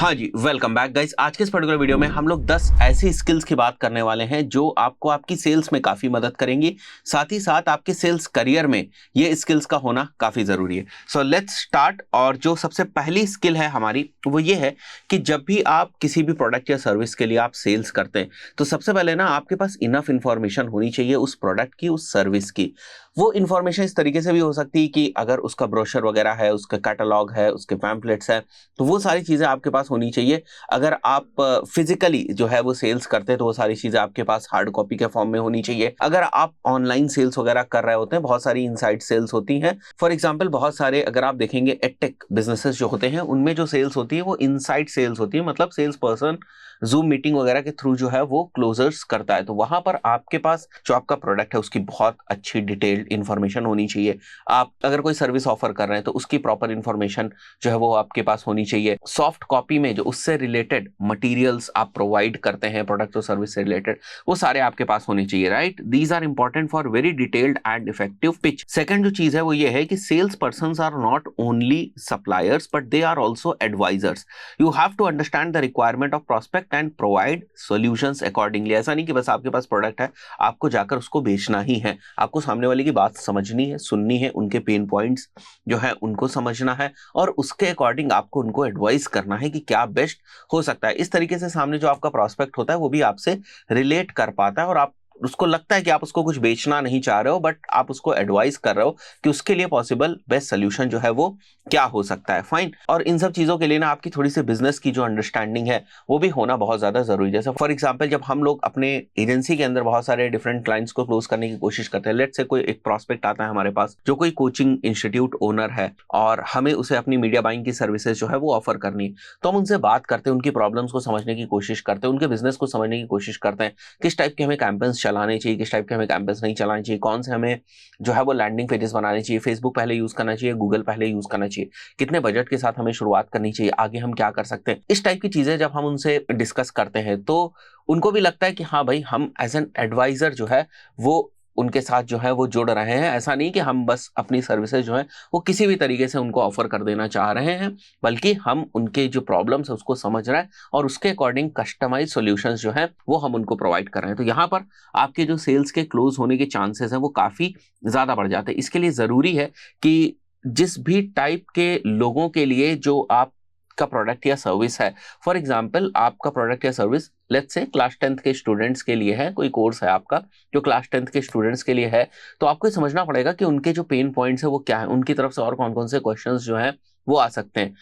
हाँ जी, welcome back guys. आज के इस पर्टिकुलर वीडियो में हम लोग 10 ऐसी स्किल्स की बात करने वाले हैं जो आपको आपकी सेल्स में काफी मदद करेंगी, साथ ही साथ आपके सेल्स करियर में ये स्किल्स का होना काफी जरूरी है। So let's start. और जो सबसे पहली स्किल है हमारी वो ये है कि जब भी आप किसी भी प्रोडक्ट या सर्विस के लिए आप सेल्स करते हैं तो सबसे पहले ना आपके पास इनफ इंफॉर्मेशन होनी चाहिए उस प्रोडक्ट की, उस सर्विस की। वो इन्फॉर्मेशन इस तरीके से भी हो सकती है कि अगर उसका ब्रोशर वगैरह है, उसका कैटलॉग है, उसके पैम्पलेट्स है, तो वो सारी चीजें आपके पास होनी चाहिए। अगर आप फिजिकली जो है वो सेल्स करते हैं तो वो सारी चीजें आपके पास हार्ड कॉपी के फॉर्म में होनी चाहिए। अगर आप ऑनलाइन सेल्स वगैरह कर रहे होते हैं, बहुत सारी इनसाइड सेल्स होती हैं। फॉर एग्जांपल बहुत सारे अगर आप देखेंगे एडटेक बिजनेसेस जो होते हैं उनमें जो सेल्स होती है वो इनसाइड सेल्स होती है, मतलब सेल्स पर्सन जूम मीटिंग वगैरह के थ्रू जो है वो क्लोजर्स करता है। तो वहां पर आपके पास जो आपका प्रोडक्ट है उसकी बहुत अच्छी डिटेल्ड इंफॉर्मेशन होनी चाहिए। आप अगर कोई सर्विस ऑफर कर रहे हैं तो उसकी प्रॉपर इंफॉर्मेशन जो है वो आपके पास होनी चाहिए। सॉफ्ट कॉपी में जो उससे रिलेटेड मटेरियल्स आप प्रोवाइड करते हैं प्रोडक्ट और सर्विस से रिलेटेड, वो सारे आपके पास होने चाहिए, right. These are important for very detailed and effective pitch. Second जो चीज है वो ये है कि sales persons are not only suppliers but they are also advisers. You have to understand the requirement of prospect and provide solutions accordingly. ऐसा नहीं कि बस आपके पास प्रोडक्ट है, आपको जाकर उसको बेचना ही है। आपको सामने वाले की बात समझनी है, सुननी है, उनके पेन पॉइंट्स जो है उनको समझना है और उसके अकॉर्डिंग आपको उनको एडवाइस करना है कि क्या बेस्ट हो सकता है। इस तरीके से सामने जो आपका प्रोस्पेक्ट होता है वो भी आपसे रिलेट कर पाता है और आप उसको लगता है कि आप उसको कुछ बेचना नहीं चाह रहे हो बट आप उसको एडवाइस कर रहे हो कि उसके लिए पॉसिबल बेस्ट सोल्यूशन जो है वो क्या हो सकता है। फाइन। और इन सब चीजों के लिए ना आपकी थोड़ी सी बिजनेस की जो अंडरस्टैंडिंग है वो भी होना बहुत ज्यादा जरूरी है। जैसे फॉर एग्जांपल जब हम लोग अपने एजेंसी के अंदर बहुत सारे डिफरेंट क्लाइंट्स को क्लोज करने की कोशिश करते हैं, लेट्स से कोई एक प्रोस्पेक्ट आता है हमारे पास जो कोई कोचिंग इंस्टीट्यूट ओनर है और हमें उसे अपनी मीडिया बाइंग की सर्विसेज जो है वो ऑफर करनी है, तो हम उनसे बात करते हैं, उनकी प्रॉब्लम्स को समझने की कोशिश करते हैं, उनके बिजनेस को समझने की कोशिश करते हैं, किस टाइप के हमें कैंपेन्स चलाने चाहिए, किस टाइप के हमें कैंपेन्स नहीं चलाने चाहिए, कौन से हमें जो है वो लैंडिंग पेजेस बनाने चाहिए, फेसबुक पहले यूज करना चाहिए, गूगल पहले यूज करना चाहिए, कितने बजट के साथ हमें शुरुआत करनी चाहिए, आगे हम क्या कर सकते हैं। इस टाइप की चीजें जब हम उनसे डिस्कस करते हैं तो उनको भी लगता है कि हाँ भाई हम एज एन एडवाइजर जो है वो उनके साथ जो है वो जुड़ रहे हैं। ऐसा नहीं कि हम बस अपनी सर्विसेज जो है वो किसी भी तरीके से उनको ऑफर कर देना चाह रहे हैं, बल्कि हम उनके जो प्रॉब्लम्स है उसको समझ रहे हैं और उसके अकॉर्डिंग कस्टमाइज सॉल्यूशंस जो है वो हम उनको प्रोवाइड कर रहे हैं। तो यहाँ पर आपके जो सेल्स के क्लोज होने के चांसेस हैं वो काफी ज्यादा बढ़ जाते हैं। इसके लिए जरूरी है कि जिस भी टाइप के लोगों के लिए जो आप का प्रोडक्ट या सर्विस है, फॉर एग्जांपल आपका प्रोडक्ट या service let's say class 10th के स्टूडेंट्स के लिए है, कोई कोर्स है आपका जो क्लास 10th के स्टूडेंट्स के लिए है, तो आपको ये समझना पड़ेगा कि उनके जो पेन पॉइंट्स है वो क्या है, उनकी तरफ से और कौन कौन से क्वेश्चंस जो है वो आ सकते हैं।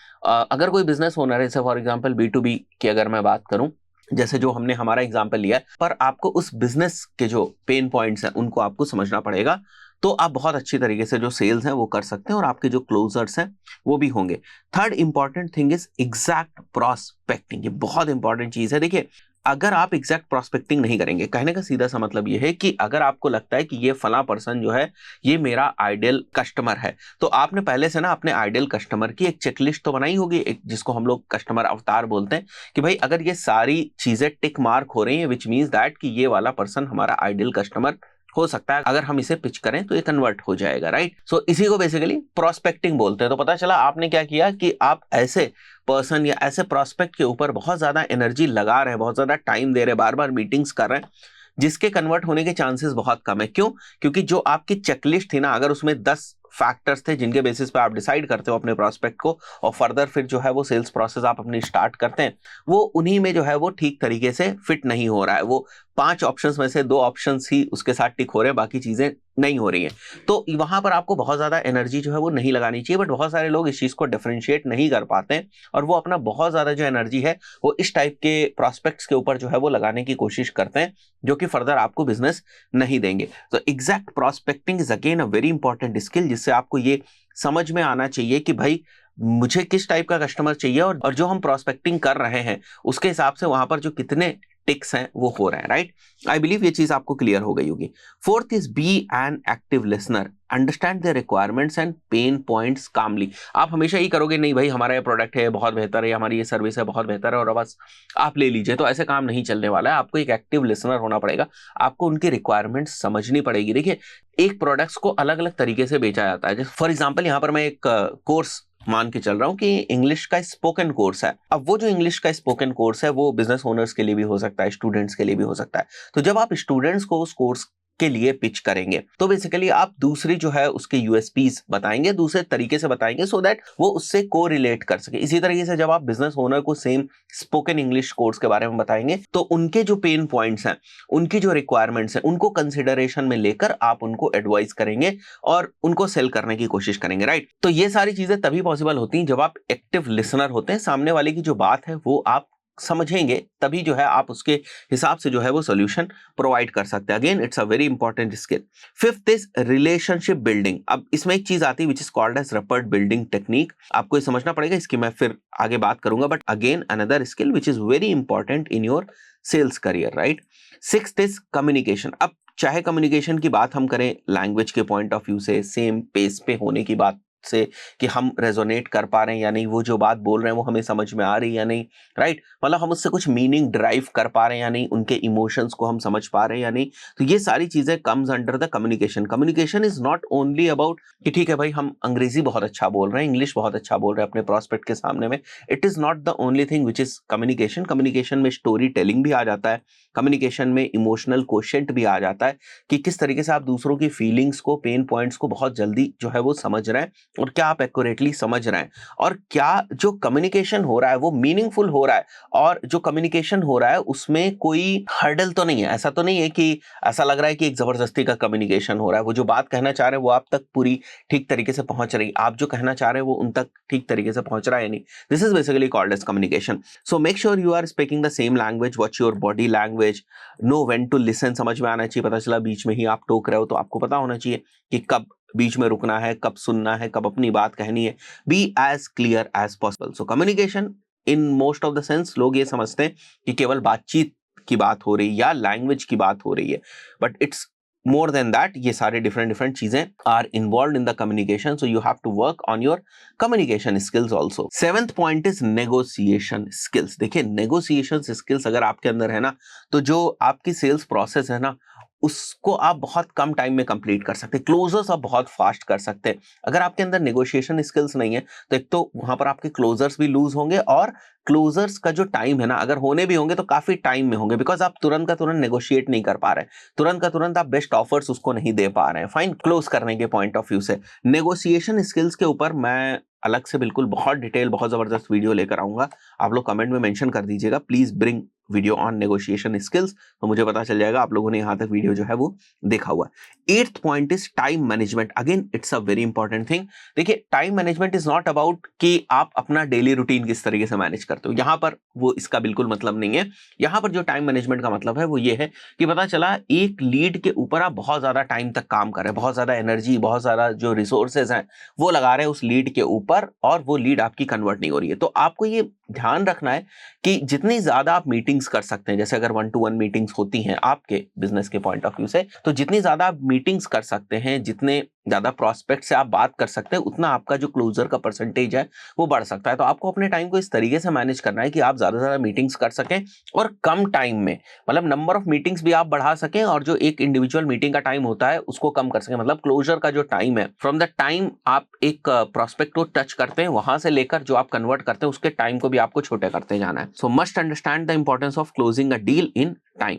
अगर कोई बिजनेस ओनर है, जैसे फॉर एग्जांपल B2B की अगर मैं बात करूं, जैसे जो हमने हमारा एग्जांपल लिया है, पर आपको उस बिजनेस के जो पेन पॉइंट्स हैं उनको आपको समझना पड़ेगा, तो आप बहुत अच्छी तरीके से जो सेल्स हैं वो कर सकते हैं और आपके जो क्लोजर्स हैं वो भी होंगे। Third important thing is exact prospecting. ये बहुत इंपॉर्टेंट चीज है। देखिए, अगर आप एग्जैक्ट प्रोस्पेक्टिंग नहीं करेंगे, कहने का सीधा सा मतलब ये है कि अगर आपको लगता है कि ये फला पर्सन जो है ये मेरा आइडियल कस्टमर है, तो आपने पहले से ना अपने आइडियल कस्टमर की एक चेकलिस्ट तो बनाई होगी, एक जिसको हम लोग कस्टमर अवतार बोलते हैं, कि भाई अगर ये सारी चीजें टिक मार्क हो रही हैं विच मीन्स दैट कि ये वाला पर्सन हमारा आइडियल कस्टमर हो सकता है, अगर हम इसे पिच करें तो ये कन्वर्ट हो जाएगा, राइट। सो इसी को बेसिकली प्रोस्पेक्टिंग बोलते हैं। तो पता चला आपने क्या किया कि आप ऐसे पर्सन या ऐसे प्रोस्पेक्ट के ऊपर बहुत ज्यादा एनर्जी लगा रहे हैं, बहुत ज्यादा टाइम दे रहे हैं, बार बार मीटिंग्स कर रहे हैं, जिसके कन्वर्ट होने के चांसेस बहुत कम है। क्यों? क्योंकि जो आपकी चेकलिस्ट थी ना, अगर उसमें 10 फैक्टर्स थे जिनके बेसिस पे आप डिसाइड करते हो अपने प्रोस्पेक्ट को और फर्दर फिर जो है वो सेल्स प्रोसेस आप अपनी स्टार्ट करते हैं, वो उन्हीं में जो है वो ठीक तरीके से फिट नहीं हो रहा है। वो 5 ऑप्शंस में से 2 ऑप्शंस ही उसके साथ टिक हो रहे हैं, बाकी चीजें नहीं हो रही हैं। तो वहां पर आपको बहुत ज्यादा एनर्जी जो है वो नहीं लगानी चाहिए। बट बहुत सारे लोग इस चीज को डिफरेंशिएट नहीं कर पाते हैं और वो अपना बहुत ज्यादा जो एनर्जी है वो इस टाइप के प्रोस्पेक्ट्स के ऊपर जो है वो लगाने की कोशिश करते हैं, जो कि फर्दर आपको बिजनेस नहीं देंगे। तो exact prospecting is again a very important skill, जिससे आपको ये समझ में आना चाहिए कि भाई मुझे किस टाइप का कस्टमर चाहिए और जो हम प्रोस्पेक्टिंग कर रहे हैं उसके हिसाब से वहां पर जो कितने टिक्स हैं वो हो रहे हैं, राइट। आई बिलीव ये चीज आपको क्लियर हो गई होगी। Fourth is be an active listener, understand the requirements and pain points calmly. आप हमेशा ही करोगे नहीं भाई हमारा ये प्रोडक्ट है बहुत बेहतर है, हमारी ये सर्विस है बहुत बेहतर है और बस आप ले लीजिए, तो ऐसे काम नहीं चलने वाला है। आपको एक एक्टिव लिसनर होना पड़ेगा, आपको उनकी रिक्वायरमेंट्स समझनी पड़ेगी। देखिए, एक प्रोडक्ट्स को अलग अलग तरीके से बेचा जाता है। जैसे फॉर एग्जांपल यहाँ पर मैं एक कोर्स मान के चल रहा हूँ कि इंग्लिश का स्पोकन कोर्स है। अब वो जो इंग्लिश का स्पोकन कोर्स है वो बिजनेस ओनर्स के लिए भी हो सकता है, स्टूडेंट्स के लिए भी हो सकता है। तो जब आप स्टूडेंट्स को उस कोर्स के लिए पिच करेंगे तो बेसिकली आप दूसरी जो है उसके यूएसपीज बताएंगे, दूसरे तरीके से बताएंगे सो दैट वो उससे को रिलेट कर सके। इसी तरीके से जब आप बिजनेस ओनर को सेम स्पोकन इंग्लिश कोर्स के बारे में बताएंगे तो उनके जो पेन पॉइंट्स हैं, उनकी जो रिक्वायरमेंट्स हैं, उनको कंसिडरेशन में लेकर आप उनको एडवाइस करेंगे और उनको सेल करने की कोशिश करेंगे, राइट। तो ये सारी चीजें तभी पॉसिबल होती हैं जब आप एक्टिव लिसनर होते हैं, सामने वाले की जो बात है वो आप समझेंगे, तभी जो है आप उसके हिसाब से जो है वो सॉल्यूशन प्रोवाइड कर सकते हैं। Again it's a very important skill. Fifth is relationship building. अब इसमें एक चीज आती है which is called as rapid building technique. आपको ये समझना पड़ेगा, इसकी मैं फिर आगे बात करूंगा, but again another skill which is very important in your sales career, right. Sixth is communication. अब चाहे कम्युनिकेशन की बात हम करें लैंग्वेज के पॉइंट ऑफ व्यू से, सेम पेस पे होने की बात से कि हम रेजोनेट कर पा रहे हैं या नहीं, वो जो बात बोल रहे हैं वो हमें समझ में आ रही है या नहीं, राइट। मतलब हम उससे कुछ मीनिंग ड्राइव कर पा रहे हैं या नहीं, उनके इमोशंस को हम समझ पा रहे हैं या नहीं। तो ये सारी चीजें comes under the communication. Communication is not only about कि ठीक है भाई हम अंग्रेजी बहुत अच्छा बोल रहे हैं, इंग्लिश बहुत अच्छा बोल रहे हैं अपने प्रोस्पेक्ट के सामने में। It is not the only thing which is communication. Communication में स्टोरी टेलिंग भी आ जाता है, कम्युनिकेशन में इमोशनल क्वोशिएंट भी आ जाता है कि किस तरीके से आप दूसरों की फीलिंग्स को, पेन पॉइंट्स को बहुत जल्दी जो है वो समझ रहे हैं और क्या आप एक्यूरेटली समझ रहे हैं, और क्या जो कम्युनिकेशन हो रहा है वो मीनिंगफुल हो रहा है, और जो कम्युनिकेशन हो रहा है उसमें कोई हर्डल तो नहीं है। ऐसा तो नहीं है कि ऐसा लग रहा है कि एक जबरदस्ती का कम्युनिकेशन हो रहा है। वो जो बात कहना चाह रहे हैं वो आप तक पूरी ठीक तरीके से पहुंच रही, आप जो कहना चाह रहे हैं वो उन तक ठीक तरीके से पहुंच रहा है नहीं। This is basically called as communication. So make sure you are speaking the same language, watch your body language, know when to listen, समझ में आना चाहिए। पता चला बीच में ही आप टोक रहे हो तो आपको पता होना चाहिए कि कब बीच में रुकना है, कब सुनना है, कब अपनी बात कहनी है। Be as clear as possible. So communication in most of the sense लोग ये समझते हैं कि केवल बातचीत की बात हो रही है या लैंग्वेज की बात हो रही है, but it's more than that. ये सारे डिफरेंट चीजें are involve in the communication, so you have to work on your communication skills also. Seventh point is negotiation skills. देखिए नेगोशिएशन स्किल्स अगर आपके अंदर है ना, तो जो आपकी सेल्स प्रोसेस है ना उसको आप बहुत कम टाइम में कंप्लीट कर सकते हैं, क्लोजर्स आप बहुत फास्ट कर सकते हैं। अगर आपके अंदर नेगोशिएशन स्किल्स नहीं है तो एक तो वहां पर आपके क्लोजर्स भी लूज होंगे, और क्लोजर्स का जो टाइम है ना, अगर होने भी होंगे तो काफी टाइम में होंगे, बिकॉज आप तुरंत का तुरंत नेगोशिएट नहीं कर पा रहे हैं, तुरंत का तुरंत आप बेस्ट ऑफर्स उसको नहीं दे पा रहे हैं। फाइन, क्लोज करने के पॉइंट ऑफ व्यू से नेगोशिएशन स्किल्स के ऊपर मैं अलग से बिल्कुल बहुत डिटेल, बहुत जबरदस्त वीडियो लेकर आऊंगा। आप लोग कमेंट में मेंशन कर दीजिएगा please bring video on negotiation skills, तो मुझे पता चल जाएगा आप लोगों ने यहां तक वीडियो जो है वो देखा हुआ है। Eighth point is time management. Again it's a very important thing. देखिए time management is not about कि आप अपना डेली रूटीन किस तरीके से मैनेज करते हो, यहां पर वो इसका बिल्कुल मतलब नहीं है। यहां पर जो टाइम मैनेजमेंट का मतलब है वो ये है कि पता चला एक लीड के ऊपर आप बहुत ज्यादा टाइम तक काम कर रहे हैं, बहुत ज्यादा एनर्जी, बहुत ज्यादा जो रिसोर्सेज हैं वो लगा रहे हैं उस लीड के ऊपर, और वो लीड आपकी कन्वर्ट नहीं हो रही है। तो आपको ये ध्यान रखना है कि जितनी ज्यादा आप मीटिंग्स कर सकते हैं, जैसे अगर 1-to-1 मीटिंग्स होती हैं आपके बिजनेस के पॉइंट ऑफ व्यू से, तो जितनी ज्यादा आप मीटिंग्स कर सकते हैं, जितने ज्यादा प्रोस्पेक्ट से आप बात कर सकते हैं, उतना आपका जो क्लोजर का परसेंटेज है वो बढ़ सकता है। तो आपको अपने टाइम को इस तरीके से मैनेज करना है कि आप ज्यादा से ज्यादा मीटिंग्स कर सकें और कम टाइम में, मतलब नंबर ऑफ मीटिंग्स भी आप बढ़ा सकें, और जो एक इंडिविजुअल मीटिंग का टाइम होता है उसको कम कर सकें। मतलब क्लोजर का जो टाइम है, फ्रॉम द टाइम आप एक प्रोस्पेक्ट को टच करते हैं वहां से लेकर जो आप कन्वर्ट करते हैं उसके टाइम को भी आपको छोटे करते जाना है। सो must understand the importance of closing a deal in time.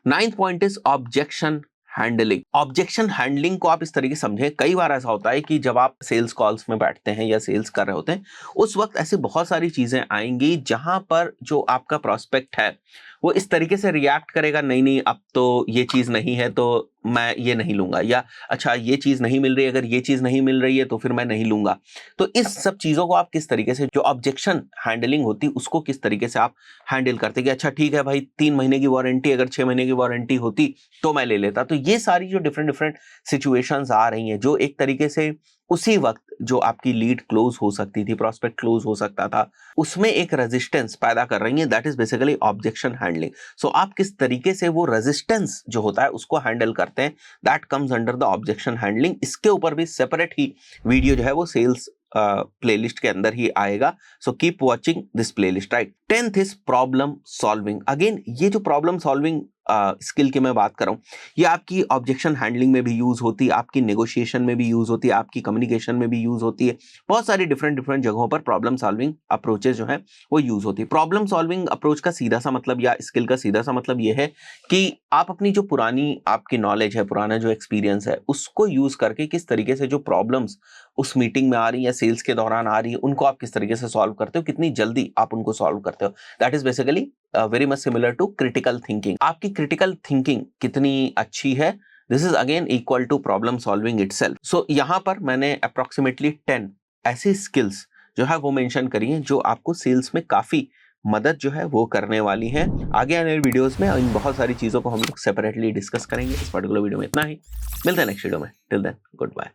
Ninth point is objection handling. Objection handling को आप इस तरीके से समझें, कई बार ऐसा होता है कि जब आप सेल्स कॉल्स में बैठते हैं या सेल्स कर रहे होते हैं, उस वक्त ऐसी बहुत सारी चीजें आएंगी जहां पर जो आपका प्रोस्पेक्ट है वो इस तरीके से रिएक्ट करेगा, नहीं नहीं अब तो ये चीज नहीं है तो मैं ये नहीं लूंगा, या अच्छा ये चीज नहीं मिल रही है, अगर ये चीज नहीं मिल रही है तो फिर मैं नहीं लूंगा। तो इस सब चीजों को आप किस तरीके से, जो ऑब्जेक्शन हैंडलिंग होती है उसको किस तरीके से आप हैंडल करते कि अच्छा ठीक है भाई 3 महीने की वारंटी, अगर 6 महीने की वारंटी होती तो मैं ले लेता। तो ये सारी जो डिफरेंट सिचुएशंस आ रही हैं, जो एक तरीके से उसी वक्त जो आपकी लीड क्लोज हो सकती थी, प्रोस्पेक्ट क्लोज हो सकता था, उसमें एक रेजिस्टेंस पैदा कर रही है, that is basically objection handling. So आप किस तरीके से वो रेजिस्टेंस जो होता है उसको हैंडल करते हैं, that comes under the objection handling. इसके ऊपर भी सेपरेट ही वीडियो जो है वो सेल्स प्लेलिस्ट के अंदर ही आएगा, so keep watching this playlist, right. 10th is problem solving. Again ये जो प्रॉब्लम सॉल्विंग स्किल की मैं बात कर रहा हूँ, ये आपकी ऑब्जेक्शन हैंडलिंग में भी यूज होती है, आपकी नेगोशिएशन में भी यूज होती है, आपकी कम्युनिकेशन में भी यूज होती है। बहुत सारी डिफरेंट जगहों पर प्रॉब्लम सॉल्विंग अप्रोचेज जो है वो यूज होती है। प्रॉब्लम सॉल्विंग अप्रोच का सीधा सा मतलब या स्किल का सीधा सा मतलब ये है कि आप अपनी जो पुरानी आपकी नॉलेज है, पुराना जो एक्सपीरियंस है, उसको यूज करके किस तरीके से जो प्रॉब्लम्स उस मीटिंग में आ रही है, सेल्स के दौरान आ रही है, उनको आप किस तरीके से सॉल्व करते हो, कितनी जल्दी आप उनको सॉल्व करते हो। That is basically very much similar to critical thinking. आपकी क्रिटिकल थिंकिंग कितनी अच्छी है, this is again equal to problem solving itself. So यहाँ पर मैंने अप्रोक्सीमेटली 10 ऐसी स्किल्स जो है वो मेंशन करी हैं जो आपको सेल्स में काफी मदद जो है वो करने वाली है। आगे आने वाली वीडियोस में इन बहुत सारी चीजों को हम लोग सेपरेटली डिस्कस करेंगे। इस पर्टिकुलर वीडियो में इतना ही, मिलते हैं नेक्स्ट वीडियो में। Till then good bye.